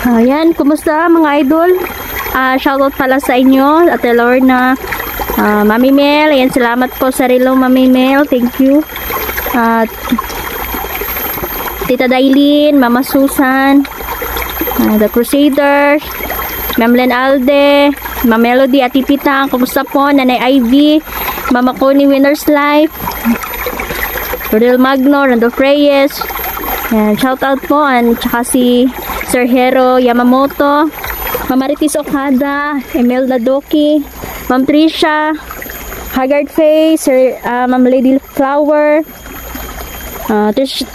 Ayan, kumusta mga idol? Shoutout pala sa inyo, Ate Lorna, Mami Mel. Ayan, salamat po sa relo, Mami Mel. Thank you. Tita Dailin, Mama Susan, The Crusaders, Ma'am Len Alde, Ma'am Melody, Ati Pitang, kumusta po? Nanay Ivy, Mama Connie, Winner's Life, Rodel Magno, Randolph Reyes. Ayan, shoutout po. And tsaka si Sir Hero Yamamoto, Ma'am Maritis Okada, Imelda Doki, Ma'am Trisha, Haggard Face, Sir, Ma'am Lady Flower,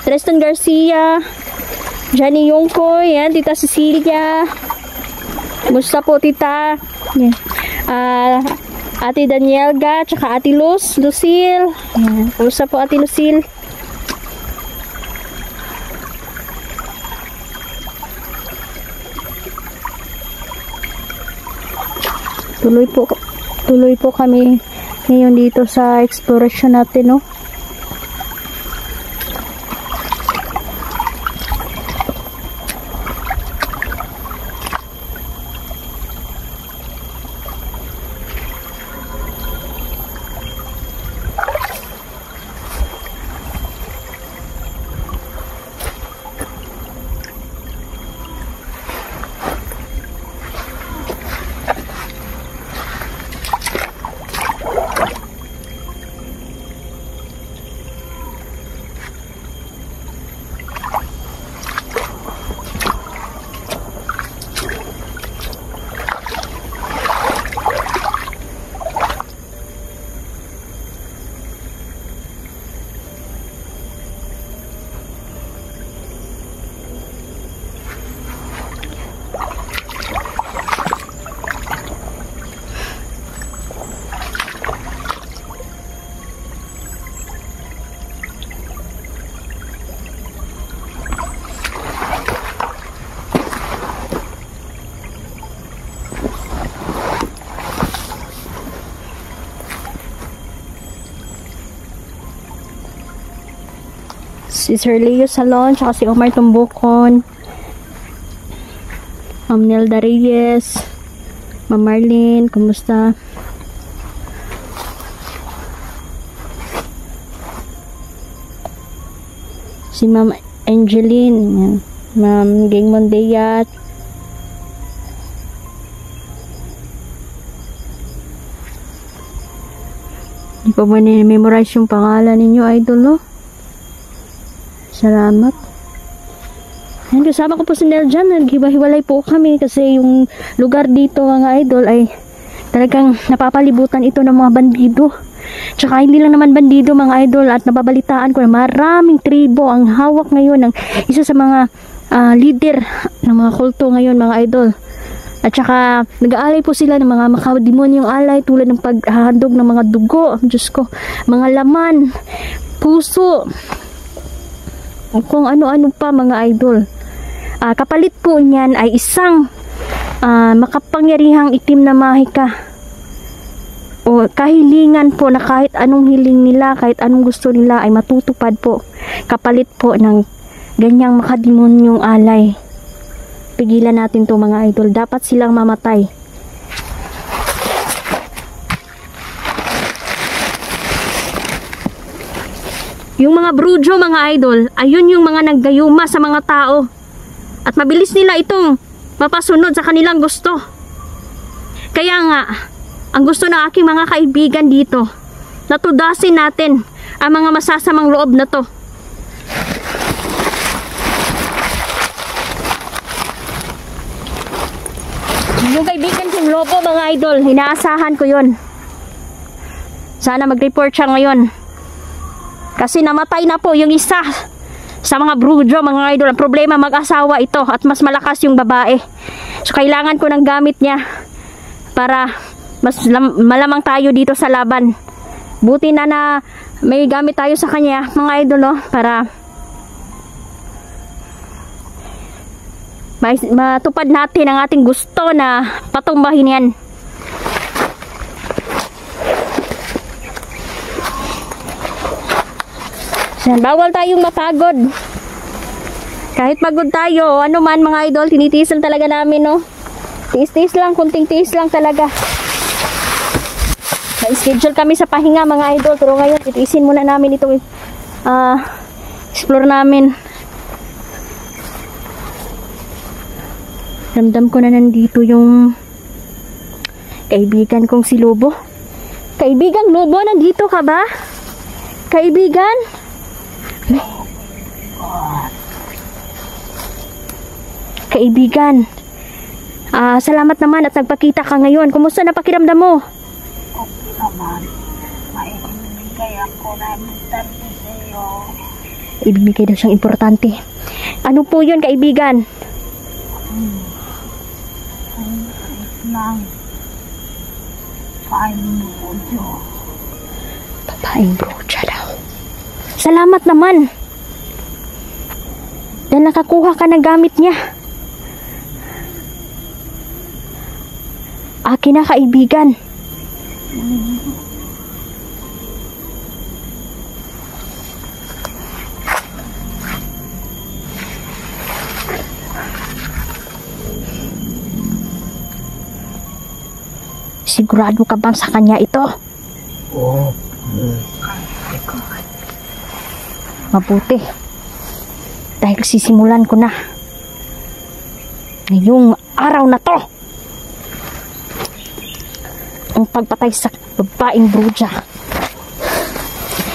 Tristan Garcia, Johnny Yungko, yan, Tita Cecilia, musta po tita? Yan. Ate Danielga, tsaka Ate Lucille, yan, musta po Ate Lucille? Tuloy po kami ngayon dito sa exploration natin, no? Si Sir Leo Salon, tsaka si Omar Tumbukon, Ma'am Nelda Reyes, Ma'am Marlene, kumusta? Si Ma'am Angeline, Ma'am Ging Mondeyat, hindi pa ba memorize yung pangalan ninyo, idol, no? Salamat. Ayan, kasama ko po si Nel dyan. Naghiwa-hiwalay po kami kasi yung lugar dito mga idol ay talagang napapalibutan ito ng mga bandido. Tsaka hindi lang naman bandido mga idol, at nababalitaan ko na maraming tribo ang hawak ngayon ng isa sa mga leader ng mga kulto ngayon mga idol. At saka nag-aalay po sila ng mga makademonyong alay tulad ng paghahandog ng mga dugo, Diyos ko, mga laman, puso, kung ano-ano pa mga idol. Kapalit po niyan ay isang makapangyarihang itim na mahika o kahilingan po na kahit anong hiling nila, kahit anong gusto nila ay matutupad po. Kapalit po ng ganyang makademonyong alay. Pigilan natin to mga idol. Dapat silang mamatay. Yung mga brujo mga idol, ayun yung mga naggayuma sa mga tao. At mabilis nila itong mapasunod sa kanilang gusto. Kaya nga, ang gusto ng aking mga kaibigan dito, natudasin natin ang mga masasamang loob na to. Yung kaibigan kong lobo mga idol, inaasahan ko yun. Sana mag-report siya ngayon. Kasi namatay na po yung isa sa mga brujo mga idol. Ang problema, mag-asawa ito at mas malakas yung babae. So kailangan ko ng gamit niya para mas malamang tayo dito sa laban. Buti na may gamit tayo sa kanya mga idol, no? Para matupad natin ang ating gusto na patumbahin yan. Bawal tayong mapagod. Kahit pagod tayo, ano man mga idol, tinitiisan talaga namin, no? Tiis-tiis lang, kunting tiis lang talaga. Na-schedule kami sa pahinga mga idol, pero ngayon titiisin muna namin itong explore namin. Ramdam ko na nandito yung kaibigan kong si Lobo. Kaibigang Lobo, nandito ka ba? Kaibigan? Kaibigan, salamat naman at nagpakita ka ngayon. Kumusta na pakiramdam mo? Okay naman. Maibibigay ako na importante sa iyo. Ibibigay daw siyang importante. Ano po yun, kaibigan? Lang. Paano mo jo? Babaeng brocha daw. Salamat naman. Dahil nakakuha ka ng gamit niya. Akin na, kaibigan. Sigurado ka bang sa kanya ito? Oo. Mabuti. Dahil sisimulan ko na. Ngayong araw na to. Ang pagpatay sa babaeng bruja.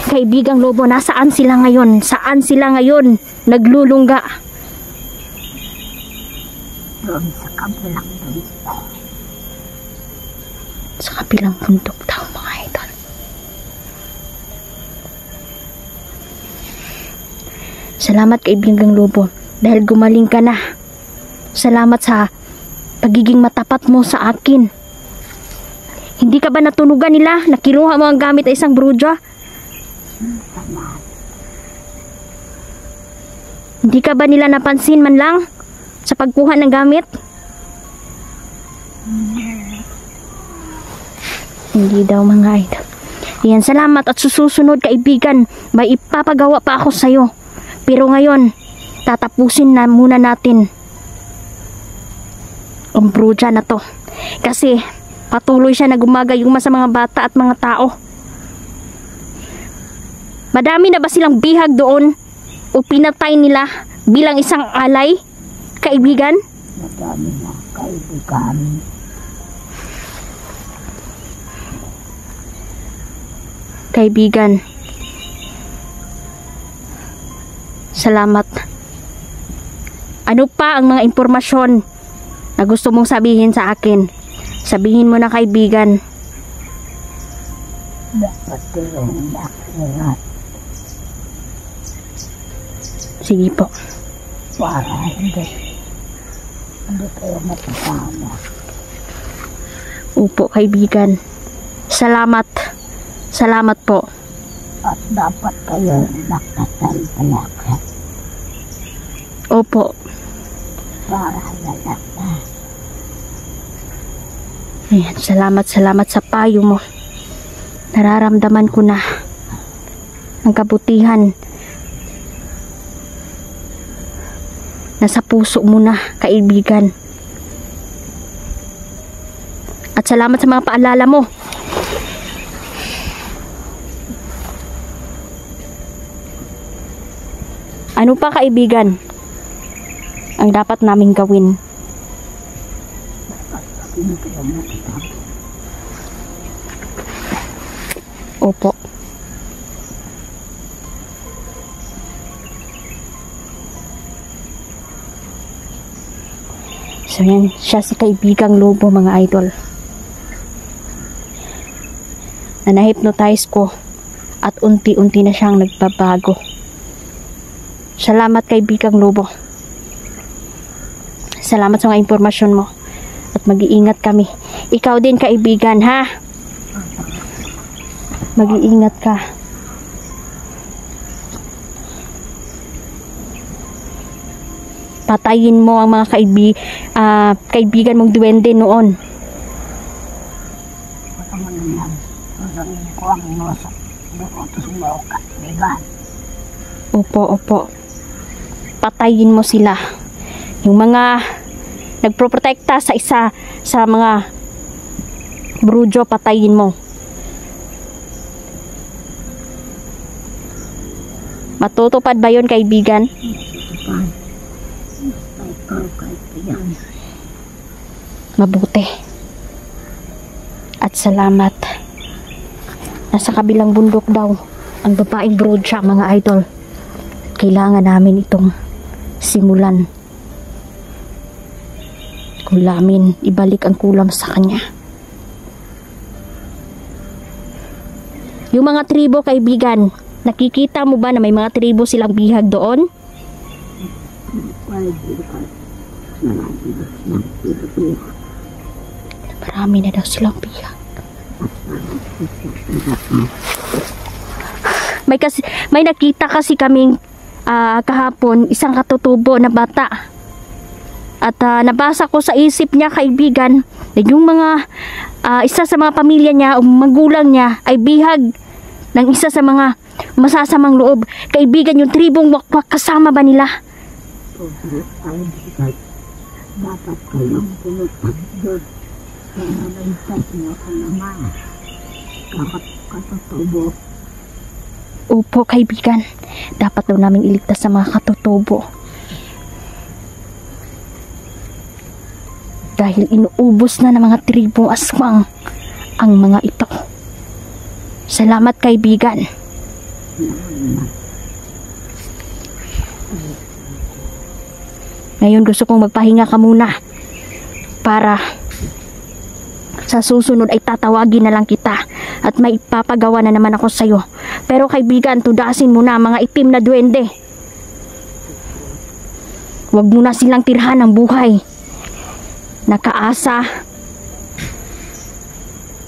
Kaibigang Lobo, nasaan sila ngayon? Saan sila ngayon? Naglulungga. Doon sa kabilang bundok. Sa kabilang bundok daw mga idol. Salamat kaibigang Lobo. Dahil gumaling ka na. Salamat sa pagiging matapat mo sa akin. Hindi ka ba natunugan nila? Nakinuha mo ang gamit ay isang bruja? Hindi ka ba nila napansin man lang sa pagkuha ng gamit? Hindi daw mga idol. Yan, salamat at susunod kaibigan. May ipapagawa pa ako sa'yo. Pero ngayon, tatapusin na muna natin ang bruja na to. Kasi patuloy siya na gumagayuma sa mga bata at mga tao. Madami na ba silang bihag doon? O pinatay nila bilang isang alay? Kaibigan? Madami na kaibigan. Kaibigan, salamat. Ano pa ang mga impormasyon na gusto mong sabihin sa akin? Sabihin mo na kaibigan. Dapat tulong lahat. Sige po. Para hindi kayo matasama. Opo kaibigan. Salamat. Salamat po. At dapat kayo nakasal talaga. Opo. Para lahat. Ayan, salamat sa payo mo. Nararamdaman ko na ang kabutihan nasa puso mo na, kaibigan. At salamat sa mga paalala mo. Ano pa kaibigan ang dapat naming gawin? Opo. So yan, siya si kaibigang Lobo mga idol. Na na-hypnotize ko at unti-unti na siyang nagbabago. Salamat kaibigang Lobo. Salamat sa mga impormasyon mo. At mag-iingat kami. Ikaw din kaibigan ha. Mag-iingat ka. Patayin mo ang mga kaibigan mong duwende noon. Opo, opo. patayin mo sila. Yung mga nagproprotekta sa mga brudyo, patayin mo. Matutupad ba yun, kaibigan? Mabuti. At salamat. Nasa kabilang bundok daw ang babaeng brudya, mga idol. Kailangan namin itong simulan. Kulamin, ibalik ang kulam sa kanya. Yung mga tribo, kaibigan, nakikita mo ba na may mga tribo silang bihag doon? Marami na daw silang bihag. May nakita kasi kaming kahapon isang katutubo na bata. At nabasa ko sa isip niya, kaibigan, na yung mga isa sa mga pamilya niya o magulang niya ay bihag ng isa sa mga masasamang loob. Kaibigan, yung tribong wakwak, kasama ba nila? Dapat kayong pinagpagdod sa nalaysat niyo sa naman. Katutubo. Opo, kaibigan. Dapat daw namin iligtas sa mga katutubo. Dahil inuubos na ng mga tribong aswang ang mga ito. Salamat, kaibigan. Ngayon gusto kong magpahinga ka muna para sa susunod ay tatawagin na lang kita at may ipapagawa na naman ako sa'yo. Pero kaibigan, tudasin mo na mga itim na duwende. Huwag mo na silang tirhan ng buhay. Nakaasa.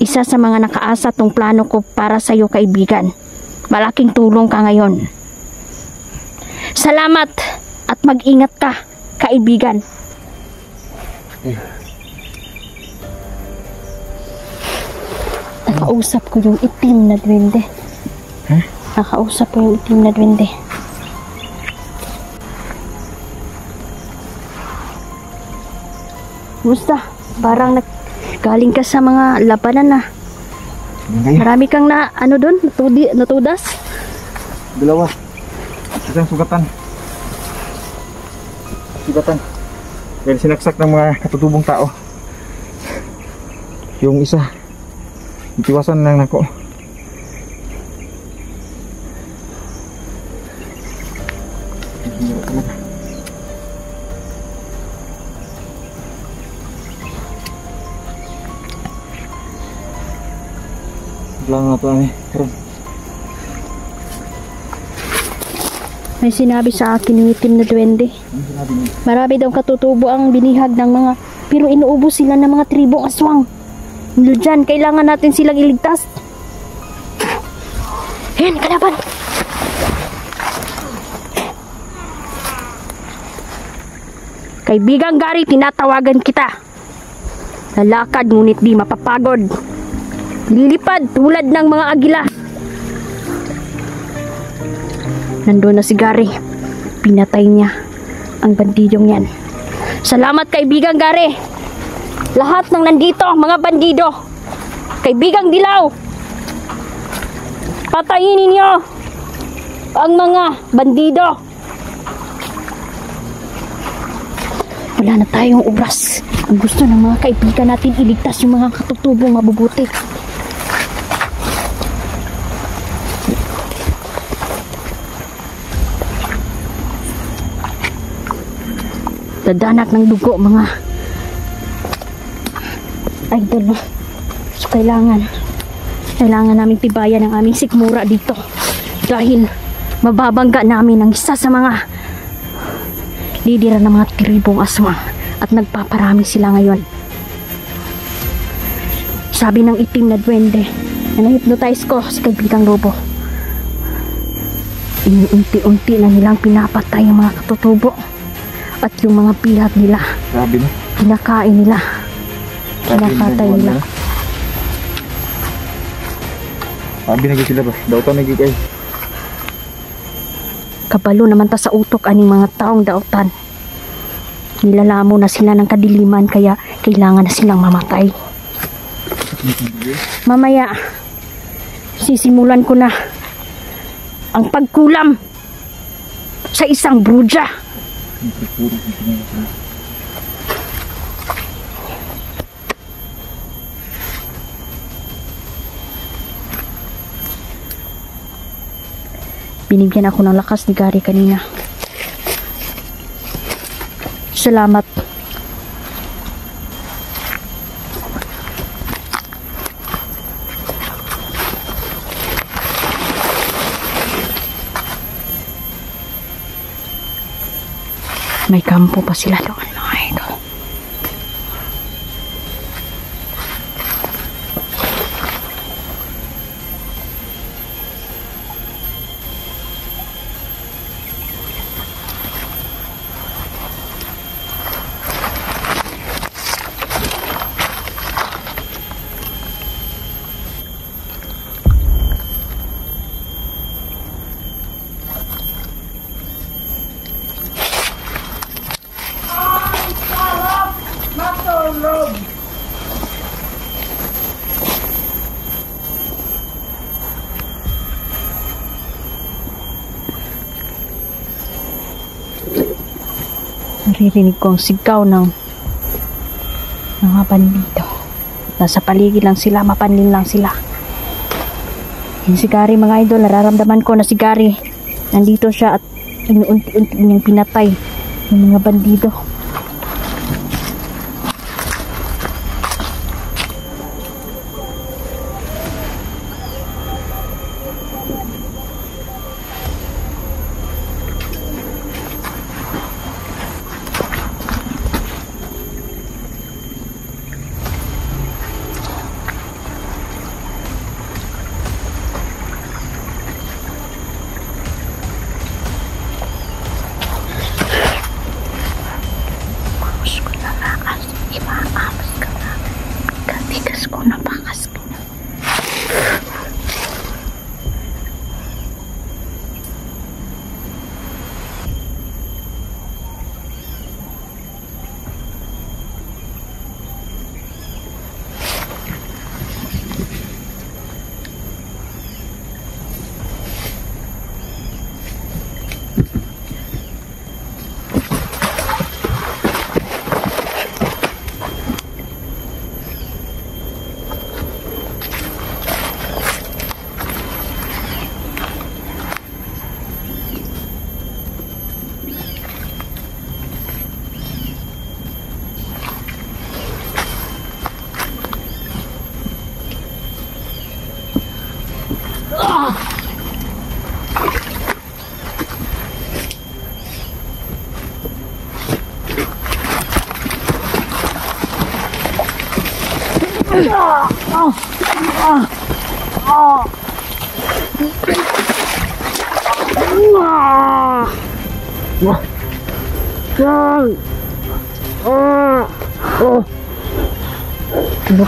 Isa sa mga nakaasa tong plano ko para sa'yo, kaibigan. Malaking tulong ka ngayon. Salamat at mag-ingat ka, kaibigan. Nakausap ko yung itim na duwende. Nakausap ko yung itim na duwende. Musta? Parang galing ka sa mga labanan na. Marami kang doon? Natudas? Dalawa. Isang sugatan. Dahil sinaksak ng mga katutubong tao. Yung isa, itiwasan lang ako. Lang na ito karon. May sinabi sa akin yung itim na duwende. Marami daw katutubo ang binihag ng mga, pero inuubos sila ng mga tribong aswang. Diyan, kailangan natin silang iligtas. Ayan, kalaban! Kaibigang Gary, tinatawagan kita. Lalakad ngunit di mapapagod. Lilipad tulad ng mga agila. Nandun na si Gary. Pinatay niya ang bandidong yan. Salamat, kaibigang Gary. Lahat ng nandito, mga bandido. Kaibigang Dilaw, patayin ninyo ang mga bandido. Wala na tayong oras. Ang gusto ng mga kaibigan natin, iligtas yung mga katutubong mabubuti. Dadanak ng dugo, mga idol. So kailangan namin tibayan ang aming sikmura dito dahil mababangga namin ang isa sa mga lidera ng mga tribong aswang at nagpaparami sila ngayon. Sabi ng itim na duwende na na-hypnotize ko sa kaibigang Lobo, unti-unti na nilang pinapatay ang mga katutubo. At yung mga bihag nila, Grabe na. kinakain nila. Kinakatay nila. Sabi na sila ba? Daw ito nagigay. Kabalo naman ta sa utok aning mga taong daotan. Nilalamo na sila ng kadiliman kaya kailangan na silang mamatay. Mamaya, sisimulan ko na ang pagkulam sa isang bruja. Binigyan ako ng lakas ni Gary kanina. Salamat. May kampo pa sila doon, mga idol. Naririnig ko ang sigaw ng mga bandido. Nasa paligid lang sila, mapanlin lang sila. Yan si Gary, mga idol. Nararamdaman ko na si Gary nandito siya at inuunti-unti niyang pinatay yung mga bandido.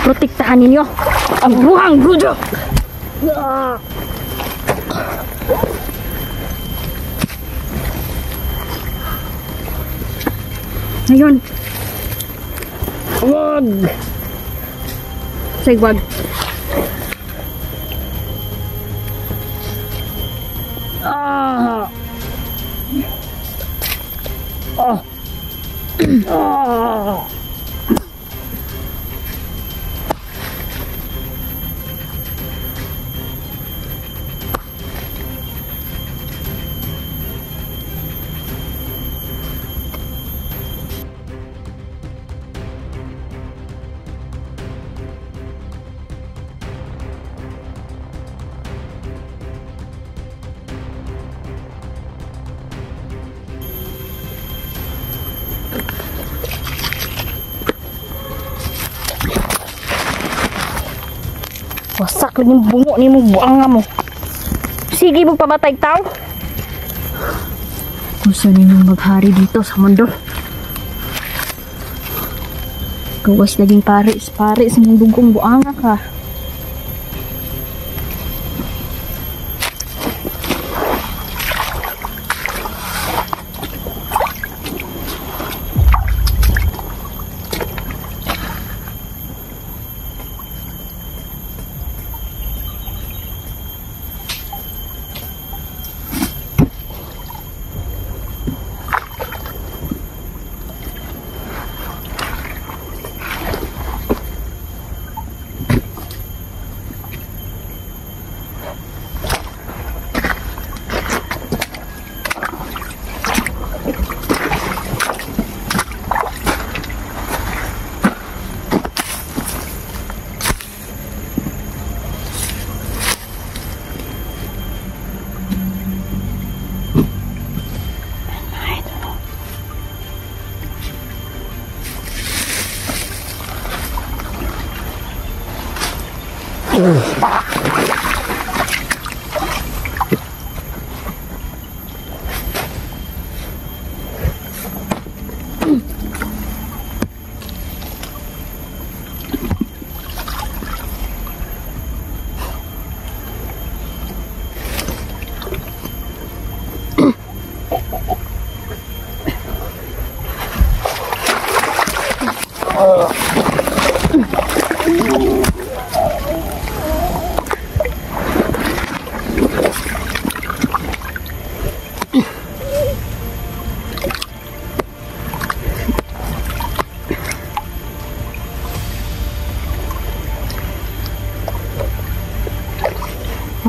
Protektahan ninyo ang buhang bruja. Ngayon, wag. Say wag. Wasak lang yung bungo ni mo, buang nga mo. Sige mo pamatay tao. Gusto ninyong maghari dito sa mundo. Gawas laging paris sa mong dugong buanga ka.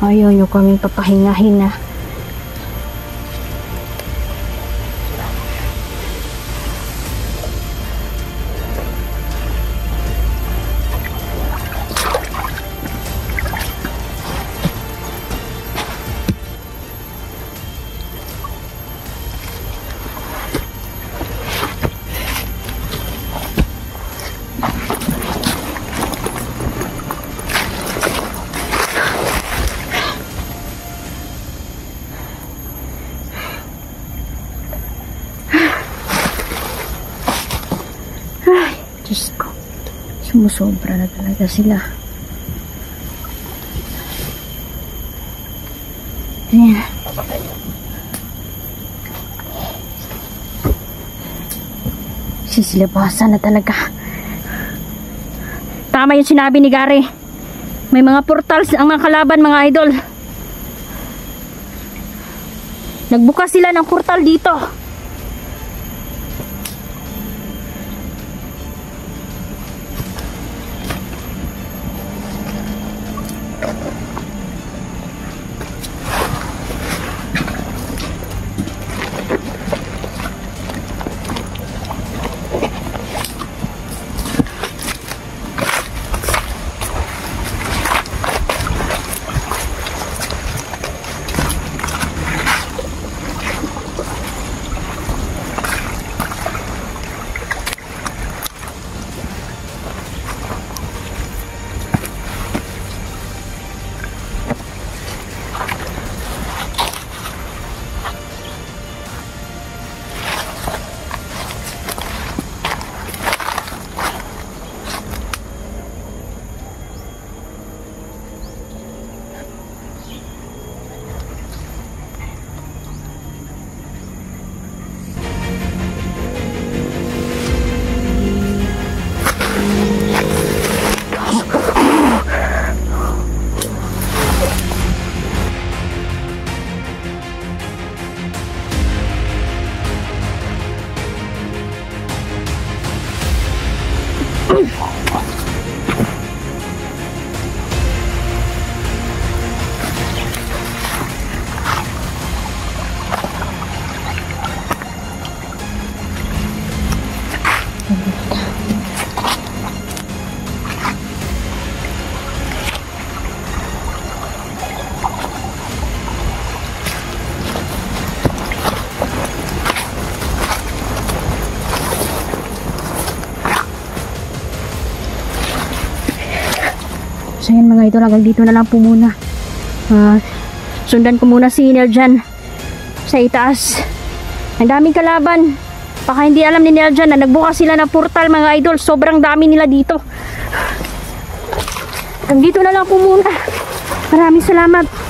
Ayaw nyo kaming papahingahin na. Diyos ko, sumusobra na talaga sila. Ayan. Sisilabasan na talaga. Tama yung sinabi ni Gary. May mga portals ang mga kalaban, mga idol. Nagbukas sila ng portal dito. So yan mga idol, hanggang dito na lang po muna. Sundan ko muna si Nel dyan sa itaas. Ang daming kalaban. Baka hindi alam ni Nel dyan na nagbukas sila ng portal, mga idol. Sobrang dami nila dito. Hanggang dito na lang po muna. Maraming salamat.